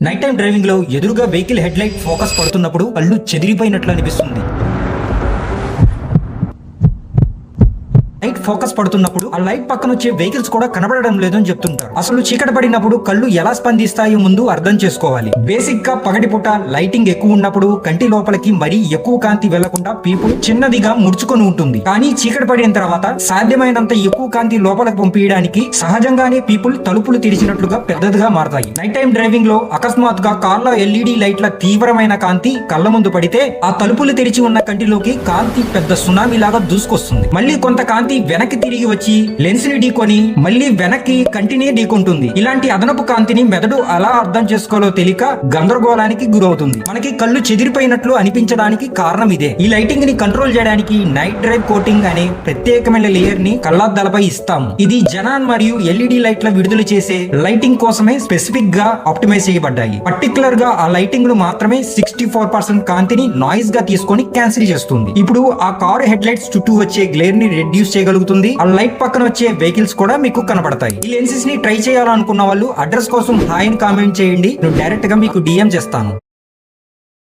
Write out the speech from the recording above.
Night time driving లో ఎదురుగా vehicle head light focus పడుతున్నప్పుడు కళ్ళు చెదిరిపోయినట్లు అనిపిస్తుంది. లైట్ ఫోకస్ పడుతున్నప్పుడు ఆ లైట్ పక్కన వచ్చే వెహికల్స్ కూడా కనబడడం లేదని చెప్తుంటారు. అసలు చీకటి పడినప్పుడు కళ్ళు ఎలా స్పందిస్తాయో ముందు అర్థం చేసుకోవాలి. బేసిక్ గా పగటిపూట లైటింగ్ ఎక్కువ ఉన్నప్పుడు కంటి లోపలికి మరీ ఎక్కువ కాంతి వెళ్లకుండా పీపుల్ చిన్నదిగా ముడుచుకొని ఉంటుంది. కానీ చీకటి పడిన తర్వాత సాధ్యమైనంత ఎక్కువ కాంతి లోపలికి పంపించడానికి సహజంగానే పీపుల్ తలుపులు తెరిచినట్లుగా పెద్దదిగా మారతాయి. నైట్ టైం డ్రైవింగ్ లో అకస్మాత్తుగా కార్ల ఎల్ఈడి లైట్ల తీవ్రమైన కాంతి కళ్ళ ముందు పడితే ఆ తలుపులు తెరిచి ఉన్న కంటిలోకి కాంతి పెద్ద సునామీ లాగా దూసుకొస్తుంది. మళ్ళీ కొంత కాంతి వెనక్కి తిరిగి వచ్చి లెన్స్ ని ఢీకొని మళ్ళీ వెనక్కి కంటినే ఢీకొంటుంది. ఇలాంటి అదనపు కాంతిని మెదడు అలా అర్థం చేసుకోవాలో తెలియక గందరగోళానికి గురవుతుంది. మనకి కళ్ళు చెదిరిపోయినట్లు అనిపించడానికి కారణం ఇదే. ఈ లైటింగ్ ని కంట్రోల్ చేయడానికి నైట్ డ్రైవ్ కోటింగ్ అనే ప్రత్యేకమైన లేయర్ ని కళ్ళద్దాలపై ఇస్తాము. ఇది జనాన్ మరియు ఎల్ఈడి లైట్ల విడుదల చేసే లైటింగ్ కోసమే స్పెసిఫిక్ గా ఆప్టిమైజ్ చేయబడ్డాయి. పర్టికులర్ గా ఆ లైటింగ్ ను మాత్రమే 64% కాంతిని నాయిస్ గా తీసుకొని క్యాన్సిల్ చేస్తుంది. ఇప్పుడు ఆ కారు హెడ్ లైట్స్ చుట్టూ వచ్చే గ్లేర్ ని రెడ్యూస్ చేయగలుగుతుంది. ఆ లైట్ పక్కన వచ్చే వెహికల్స్ కూడా మీకు కనబడతాయి. ఈ లెన్సెస్ ని ట్రై చేయాలనుకున్న వాళ్ళు అడ్రస్ కోసం హాయ్ అని కామెంట్ చేయండి. నేను డైరెక్ట్ గా మీకు డిఎం చేస్తాను.